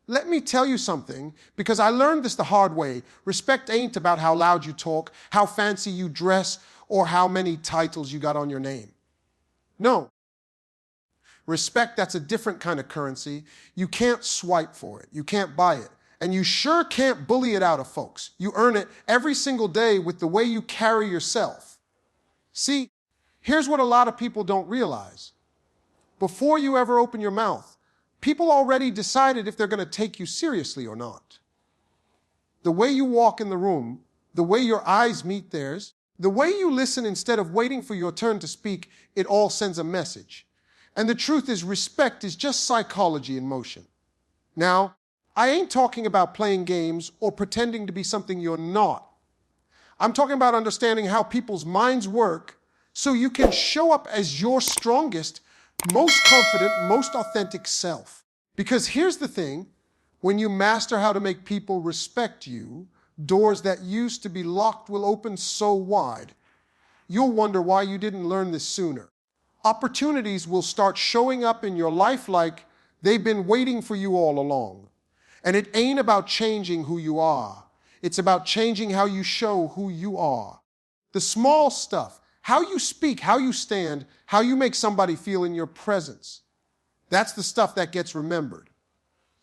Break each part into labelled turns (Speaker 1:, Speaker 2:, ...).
Speaker 1: Let me tell you something, because I learned this the hard way. Respect ain't about how loud you talk, how fancy you dress, or how many titles you got on your name. No. Respect, that's a different kind of currency. You can't swipe for it. You can't buy it. And you sure can't bully it out of folks. You earn it every single day with the way you carry yourself. See, here's what a lot of people don't realize. Before you ever open your mouth, people already decided if they're going to take you seriously or not. The way you walk in the room, the way your eyes meet theirs, the way you listen instead of waiting for your turn to speak, it all sends a message. And the truth is, respect is just psychology in motion. Now, I ain't talking about playing games or pretending to be something you're not. I'm talking about understanding how people's minds work so you can show up as your strongest, most confident, most authentic self. Because here's the thing, when you master how to make people respect you, doors that used to be locked will open so wide. You'll wonder why you didn't learn this sooner. Opportunities will start showing up in your life like they've been waiting for you all along. And it ain't about changing who you are. It's about changing how you show who you are. The small stuff, how you speak, how you stand, how you make somebody feel in your presence. That's the stuff that gets remembered.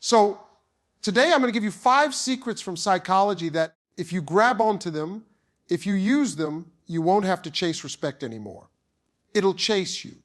Speaker 1: So today I'm going to give you 5 secrets from psychology that if you grab onto them, if you use them, you won't have to chase respect anymore. It'll chase you.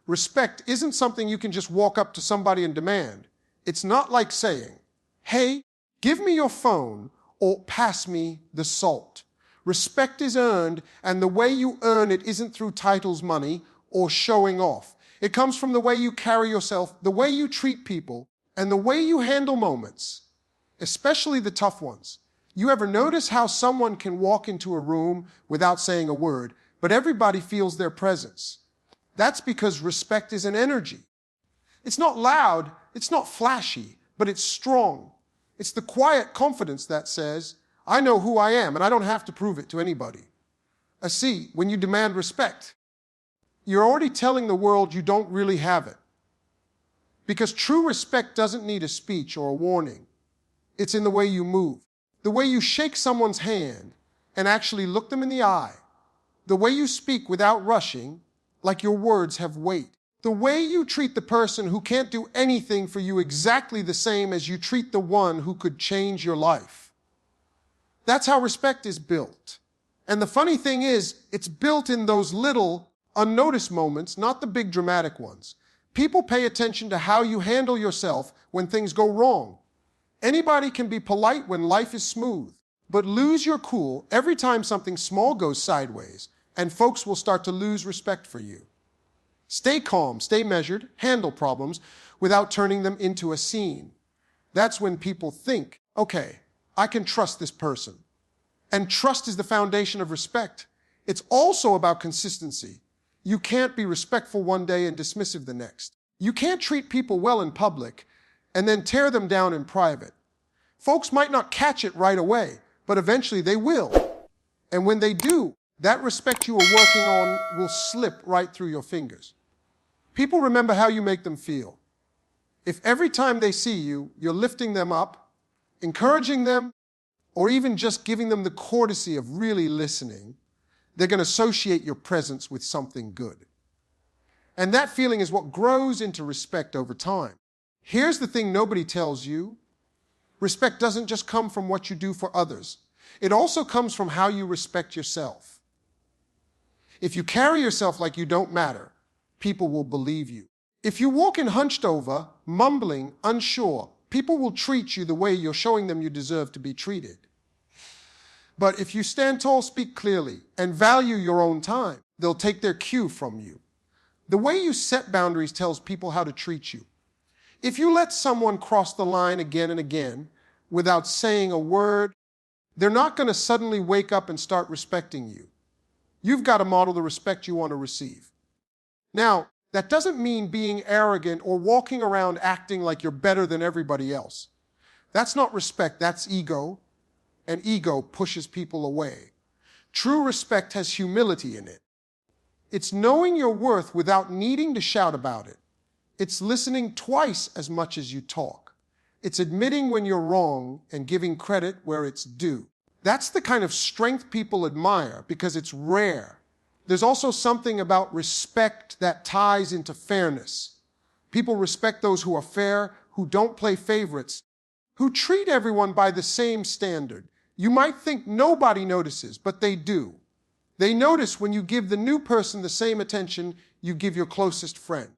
Speaker 1: Respect isn't something you can just walk up to somebody and demand. It's not like saying, hey, give me your phone or pass me the salt. Respect is earned, and the way you earn it isn't through titles, money, or showing off. It comes from the way you carry yourself, the way you treat people, and the way you handle moments, especially the tough ones. You ever notice how someone can walk into a room without saying a word, but everybody feels their presence? That's because respect is an energy. It's not loud, it's not flashy, but it's strong. It's the quiet confidence that says, I know who I am, and I don't have to prove it to anybody. See, when you demand respect, you're already telling the world you don't really have it. Because true respect doesn't need a speech or a warning. It's in the way you move, the way you shake someone's hand and actually look them in the eye, the way you speak without rushing, like your words have weight, the way you treat the person who can't do anything for you exactly the same as you treat the one who could change your life. That's how respect is built. And the funny thing is, it's built in those little, unnoticed moments, not the big dramatic ones. People pay attention to how you handle yourself when things go wrong. Anybody can be polite when life is smooth, but lose your cool every time something small goes sideways, and folks will start to lose respect for you. Stay calm, stay measured, handle problems without turning them into a scene. That's when people think, okay, I can trust this person. And trust is the foundation of respect. It's also about consistency. You can't be respectful one day and dismissive the next. You can't treat people well in public and then tear them down in private. Folks might not catch it right away, but eventually they will. And when they do, that respect you are working on will slip right through your fingers. People remember how you make them feel. If every time they see you, you're lifting them up, encouraging them, or even just giving them the courtesy of really listening, they're going to associate your presence with something good. And that feeling is what grows into respect over time. Here's the thing nobody tells you. Respect doesn't just come from what you do for others. It also comes from how you respect yourself. If you carry yourself like you don't matter, people will believe you. If you walk in hunched over, mumbling, unsure, people will treat you the way you're showing them you deserve to be treated. But if you stand tall, speak clearly, and value your own time, they'll take their cue from you. The way you set boundaries tells people how to treat you. If you let someone cross the line again and again without saying a word, they're not going to suddenly wake up and start respecting you. You've got to model the respect you want to receive. Now, that doesn't mean being arrogant or walking around acting like you're better than everybody else. That's not respect, that's ego, and ego pushes people away. True respect has humility in it. It's knowing your worth without needing to shout about it. It's listening twice as much as you talk. It's admitting when you're wrong and giving credit where it's due. That's the kind of strength people admire because it's rare. There's also something about respect that ties into fairness. People respect those who are fair, who don't play favorites, who treat everyone by the same standard. You might think nobody notices, but they do. They notice when you give the new person the same attention you give your closest friend.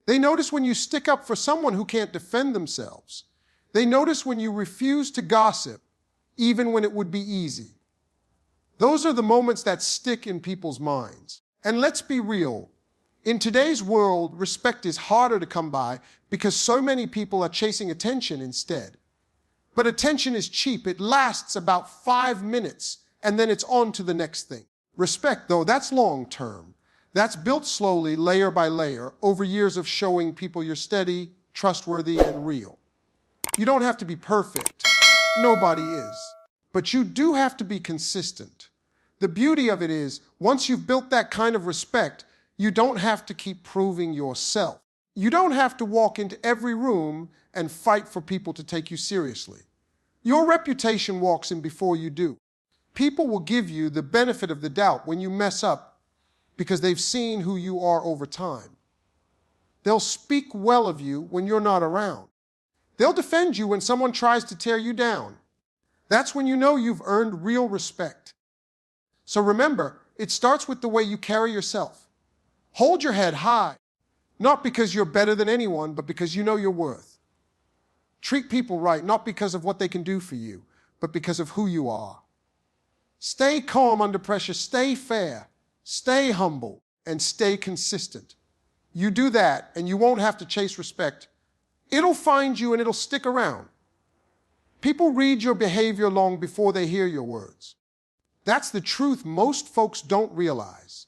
Speaker 1: They notice when you stick up for someone who can't defend themselves. They notice when you refuse to gossip, even when it would be easy. Those are the moments that stick in people's minds. And let's be real. In today's world, respect is harder to come by because so many people are chasing attention instead. But attention is cheap. It lasts about 5 minutes, and then it's on to the next thing. Respect, though, that's long-term. That's built slowly, layer by layer, over years of showing people you're steady, trustworthy, and real. You don't have to be perfect. Nobody is. But you do have to be consistent. The beauty of it is, once you've built that kind of respect, you don't have to keep proving yourself. You don't have to walk into every room and fight for people to take you seriously. Your reputation walks in before you do. People will give you the benefit of the doubt when you mess up because they've seen who you are over time. They'll speak well of you when you're not around. They'll defend you when someone tries to tear you down. That's when you know you've earned real respect. So remember, it starts with the way you carry yourself. Hold your head high, not because you're better than anyone, but because you know your worth. Treat people right, not because of what they can do for you, but because of who you are. Stay calm under pressure, stay fair, stay humble, and stay consistent. You do that, and you won't have to chase respect. It'll find you and it'll stick around. People read your behavior long before they hear your words. That's the truth most folks don't realize.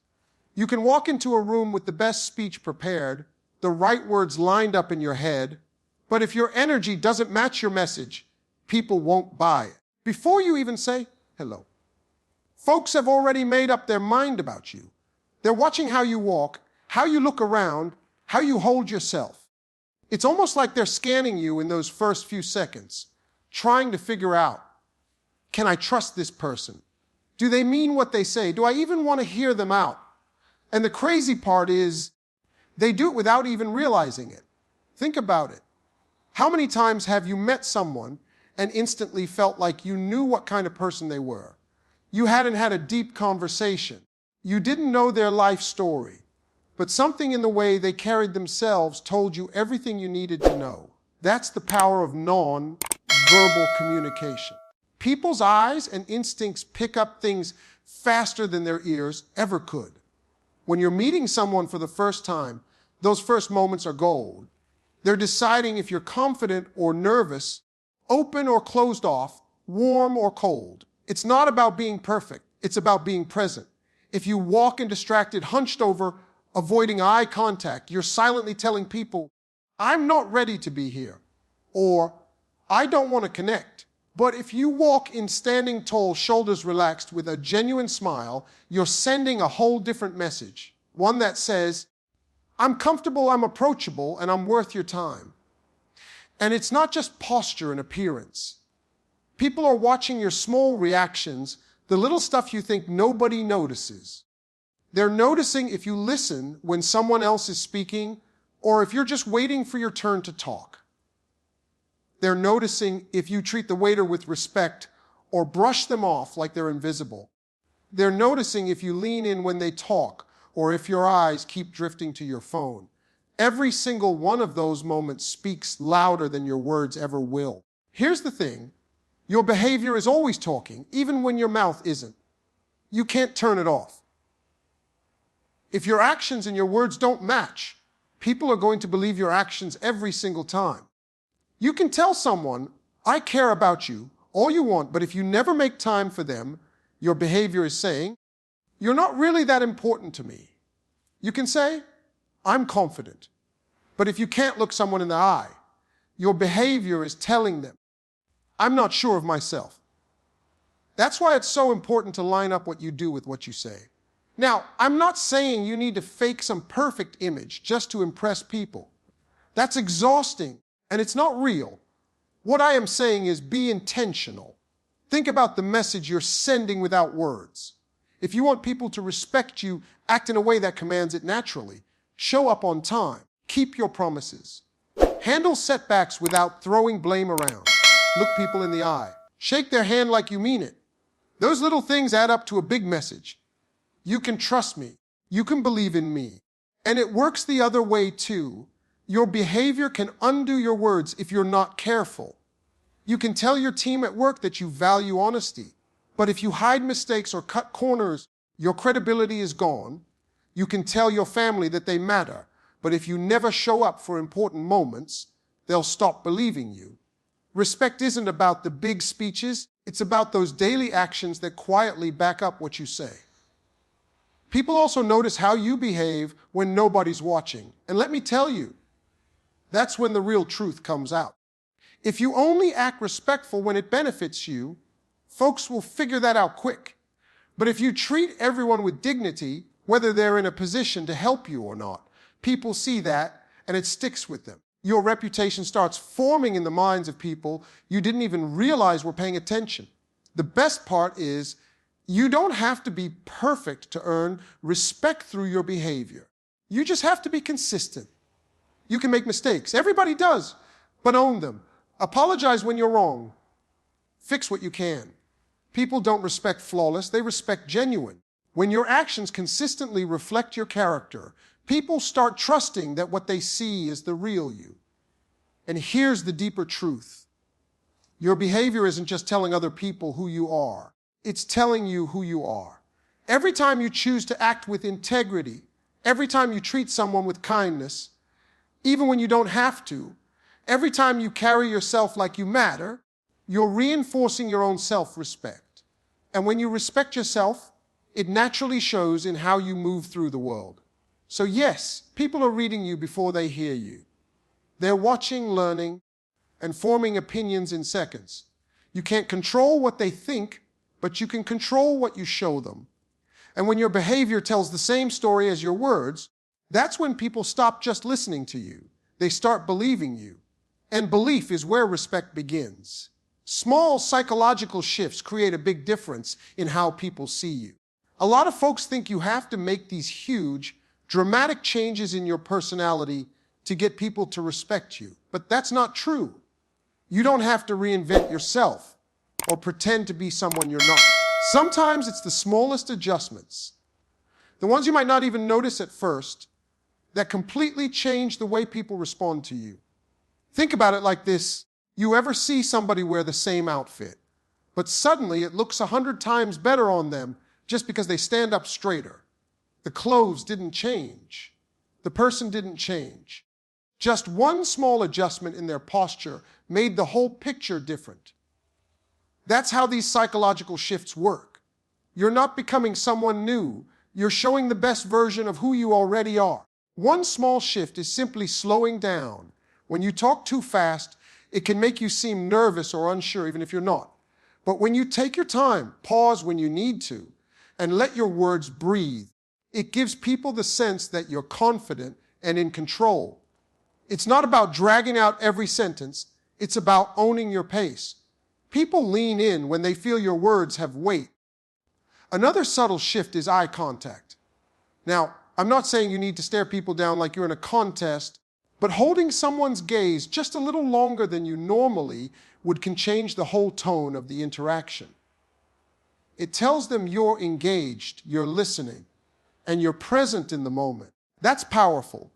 Speaker 1: You can walk into a room with the best speech prepared, the right words lined up in your head, but if your energy doesn't match your message, people won't buy it. Before you even say hello, folks have already made up their mind about you. They're watching how you walk, how you look around, how you hold yourself. It's almost like they're scanning you in those first few seconds, trying to figure out, can I trust this person? Do they mean what they say? Do I even want to hear them out? And the crazy part is, they do it without even realizing it. Think about it. How many times have you met someone and instantly felt like you knew what kind of person they were? You hadn't had a deep conversation. You didn't know their life story, but something in the way they carried themselves told you everything you needed to know. That's the power of non-verbal communication. People's eyes and instincts pick up things faster than their ears ever could. When you're meeting someone for the first time, those first moments are gold. They're deciding if you're confident or nervous, open or closed off, warm or cold. It's not about being perfect. It's about being present. If you walk in distracted, hunched over, avoiding eye contact, you're silently telling people, I'm not ready to be here, or I don't want to connect. But if you walk in standing tall, shoulders relaxed, with a genuine smile, you're sending a whole different message. One that says, I'm comfortable, I'm approachable, and I'm worth your time. And it's not just posture and appearance. People are watching your small reactions, the little stuff you think nobody notices. They're noticing if you listen when someone else is speaking, or if you're just waiting for your turn to talk. They're noticing if you treat the waiter with respect or brush them off like they're invisible. They're noticing if you lean in when they talk or if your eyes keep drifting to your phone. Every single one of those moments speaks louder than your words ever will. Here's the thing. Your behavior is always talking, even when your mouth isn't. You can't turn it off. If your actions and your words don't match, people are going to believe your actions every single time. You can tell someone, I care about you, all you want, but if you never make time for them, your behavior is saying, you're not really that important to me. You can say, I'm confident. But if you can't look someone in the eye, your behavior is telling them, I'm not sure of myself. That's why it's so important to line up what you do with what you say. Now, I'm not saying you need to fake some perfect image just to impress people. That's exhausting, and it's not real. What I am saying is be intentional. Think about the message you're sending without words. If you want people to respect you, act in a way that commands it naturally. Show up on time. Keep your promises. Handle setbacks without throwing blame around. Look people in the eye. Shake their hand like you mean it. Those little things add up to a big message. You can trust me. You can believe in me. And it works the other way too. Your behavior can undo your words if you're not careful. You can tell your team at work that you value honesty. But if you hide mistakes or cut corners, your credibility is gone. You can tell your family that they matter. But if you never show up for important moments, they'll stop believing you. Respect isn't about the big speeches. It's about those daily actions that quietly back up what you say. People also notice how you behave when nobody's watching. And let me tell you, that's when the real truth comes out. If you only act respectful when it benefits you, folks will figure that out quick. But if you treat everyone with dignity, whether they're in a position to help you or not, people see that and it sticks with them. Your reputation starts forming in the minds of people you didn't even realize were paying attention. The best part is you don't have to be perfect to earn respect through your behavior. You just have to be consistent. You can make mistakes. Everybody does, but own them. Apologize when you're wrong. Fix what you can. People don't respect flawless, they respect genuine. When your actions consistently reflect your character, people start trusting that what they see is the real you. And here's the deeper truth. Your behavior isn't just telling other people who you are. It's telling you who you are. Every time you choose to act with integrity, every time you treat someone with kindness, even when you don't have to, every time you carry yourself like you matter, you're reinforcing your own self-respect. And when you respect yourself, it naturally shows in how you move through the world. So yes, people are reading you before they hear you. They're watching, learning, and forming opinions in seconds. You can't control what they think, but you can control what you show them. And when your behavior tells the same story as your words, that's when people stop just listening to you. They start believing you. And belief is where respect begins. Small psychological shifts create a big difference in how people see you. A lot of folks think you have to make these huge, dramatic changes in your personality to get people to respect you. But that's not true. You don't have to reinvent yourself or pretend to be someone you're not. Sometimes it's the smallest adjustments, the ones you might not even notice at first, that completely change the way people respond to you. Think about it like this. You ever see somebody wear the same outfit, but suddenly it looks 100 times better on them just because they stand up straighter? The clothes didn't change. The person didn't change. Just one small adjustment in their posture made the whole picture different. That's how these psychological shifts work. You're not becoming someone new. You're showing the best version of who you already are. One small shift is simply slowing down. When you talk too fast, it can make you seem nervous or unsure, even if you're not. But when you take your time, pause when you need to, and let your words breathe, it gives people the sense that you're confident and in control. It's not about dragging out every sentence. It's about owning your pace. People lean in when they feel your words have weight. Another subtle shift is eye contact. Now, I'm not saying you need to stare people down like you're in a contest, but holding someone's gaze just a little longer than you normally would can change the whole tone of the interaction. It tells them you're engaged, you're listening, and you're present in the moment. That's powerful.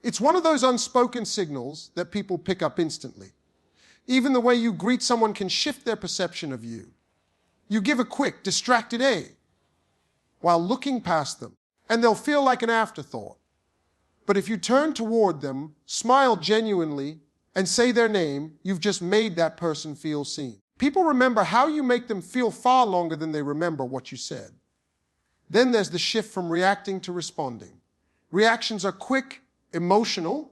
Speaker 1: It's one of those unspoken signals that people pick up instantly. Even the way you greet someone can shift their perception of you. You give a quick, distracted "A" while looking past them, and they'll feel like an afterthought. But if you turn toward them, smile genuinely, and say their name, you've just made that person feel seen. People remember how you make them feel far longer than they remember what you said. Then there's the shift from reacting to responding. Reactions are quick, emotional,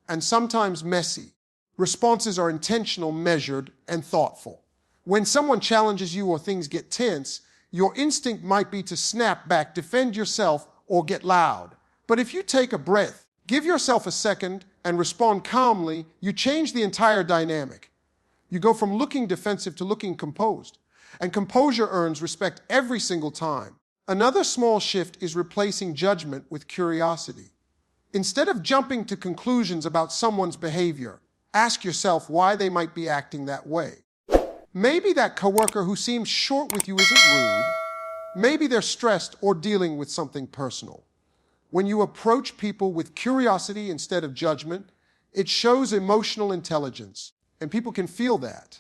Speaker 1: and sometimes messy. Responses are intentional, measured, and thoughtful. When someone challenges you or things get tense, your instinct might be to snap back, defend yourself, or get loud. But if you take a breath, give yourself a second, and respond calmly, you change the entire dynamic. You go from looking defensive to looking composed. And composure earns respect every single time. Another small shift is replacing judgment with curiosity. Instead of jumping to conclusions about someone's behavior, ask yourself why they might be acting that way. Maybe that coworker who seems short with you isn't rude. Maybe they're stressed or dealing with something personal. When you approach people with curiosity instead of judgment, it shows emotional intelligence, and people can feel that.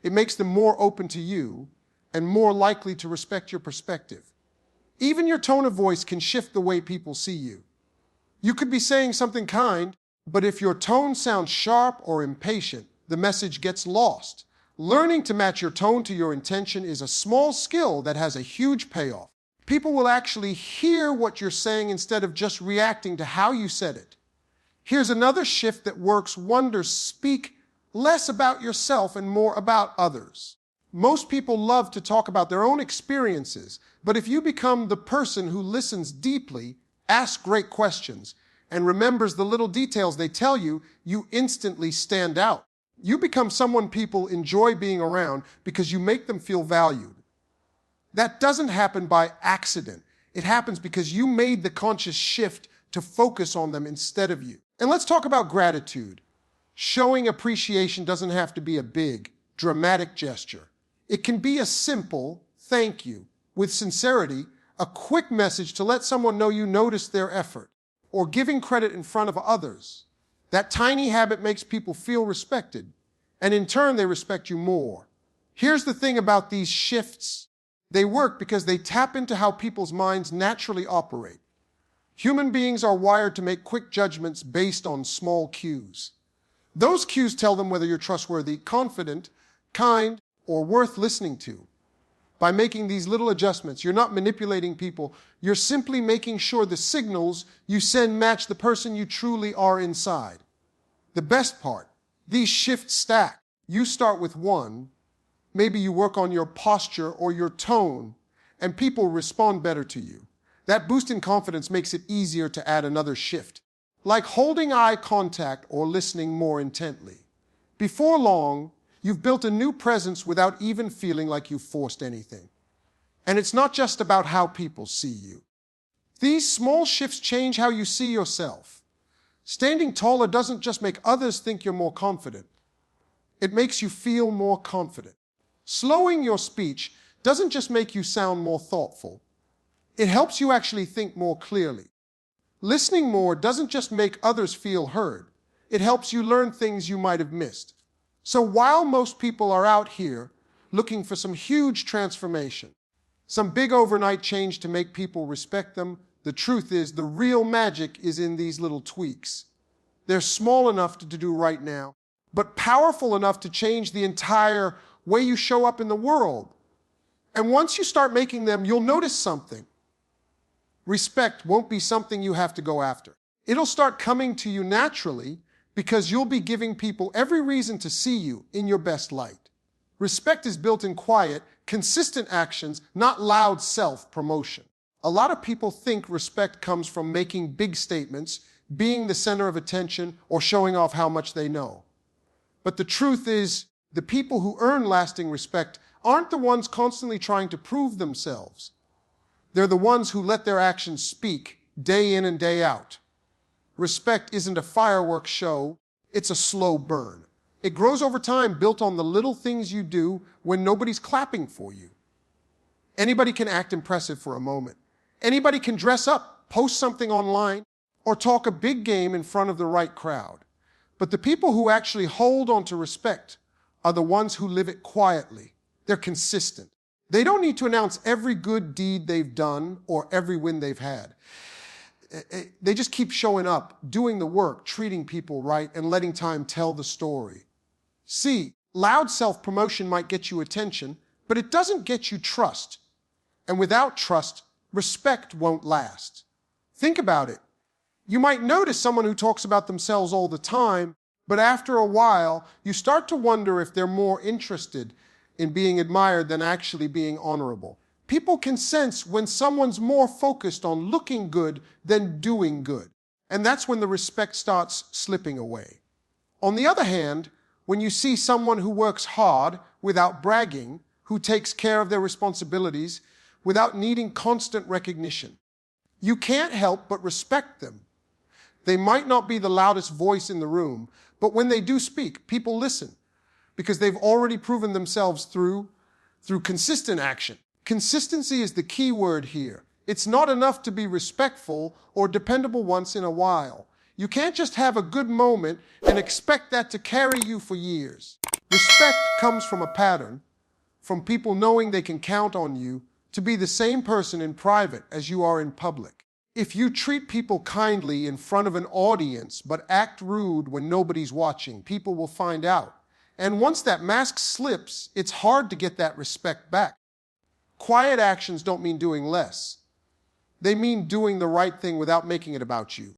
Speaker 1: It makes them more open to you and more likely to respect your perspective. Even your tone of voice can shift the way people see you. You could be saying something kind, but if your tone sounds sharp or impatient, the message gets lost. Learning to match your tone to your intention is a small skill that has a huge payoff. People will actually hear what you're saying instead of just reacting to how you said it. Here's another shift that works wonders. Speak less about yourself and more about others. Most people love to talk about their own experiences, but if you become the person who listens deeply, asks great questions, and remembers the little details they tell you, you instantly stand out. You become someone people enjoy being around because you make them feel valued. That doesn't happen by accident. It happens because you made the conscious shift to focus on them instead of you. And let's talk about gratitude. Showing appreciation doesn't have to be a big, dramatic gesture. It can be a simple thank you with sincerity, a quick message to let someone know you noticed their effort, or giving credit in front of others. That tiny habit makes people feel respected, and in turn, they respect you more. Here's the thing about these shifts. They work because they tap into how people's minds naturally operate. Human beings are wired to make quick judgments based on small cues. Those cues tell them whether you're trustworthy, confident, kind, or worth listening to. By making these little adjustments, you're not manipulating people. You're simply making sure the signals you send match the person you truly are inside. The best part, these shifts stack. You start with one, maybe you work on your posture or your tone, and people respond better to you. That boost in confidence makes it easier to add another shift, like holding eye contact or listening more intently. Before long, you've built a new presence without even feeling like you've forced anything. And it's not just about how people see you. These small shifts change how you see yourself. Standing taller doesn't just make others think you're more confident. It makes you feel more confident. Slowing your speech doesn't just make you sound more thoughtful. It helps you actually think more clearly. Listening more doesn't just make others feel heard. It helps you learn things you might have missed. So while most people are out here looking for some huge transformation, some big overnight change to make people respect them, the truth is the real magic is in these little tweaks. They're small enough to do right now, but powerful enough to change the entire way you show up in the world. And once you start making them, you'll notice something. Respect won't be something you have to go after. It'll start coming to you naturally because you'll be giving people every reason to see you in your best light. Respect is built in quiet, consistent actions, not loud self-promotion. A lot of people think respect comes from making big statements, being the center of attention, or showing off how much they know. But the truth is, the people who earn lasting respect aren't the ones constantly trying to prove themselves. They're the ones who let their actions speak day in and day out. Respect isn't a fireworks show, it's a slow burn. It grows over time, built on the little things you do when nobody's clapping for you. Anybody can act impressive for a moment. Anybody can dress up, post something online, or talk a big game in front of the right crowd. But the people who actually hold on to respect are the ones who live it quietly. They're consistent. They don't need to announce every good deed they've done or every win they've had. They just keep showing up, doing the work, treating people right, and letting time tell the story. See, loud self-promotion might get you attention, but it doesn't get you trust. And without trust, respect won't last. Think about it. You might notice someone who talks about themselves all the time, but after a while, you start to wonder if they're more interested in being admired than actually being honorable. People can sense when someone's more focused on looking good than doing good. And that's when the respect starts slipping away. On the other hand, When you see someone who works hard without bragging, who takes care of their responsibilities without needing constant recognition, you can't help but respect them. They might not be the loudest voice in the room, but when they do speak, people listen because they've already proven themselves through consistent action. Consistency is the key word here. It's not enough to be respectful or dependable once in a while. You can't just have a good moment and expect that to carry you for years. Respect comes from a pattern, from people knowing they can count on you to be the same person in private as you are in public. If you treat people kindly in front of an audience but act rude when nobody's watching, people will find out. And once that mask slips, it's hard to get that respect back. Quiet actions don't mean doing less. They mean doing the right thing without making it about you.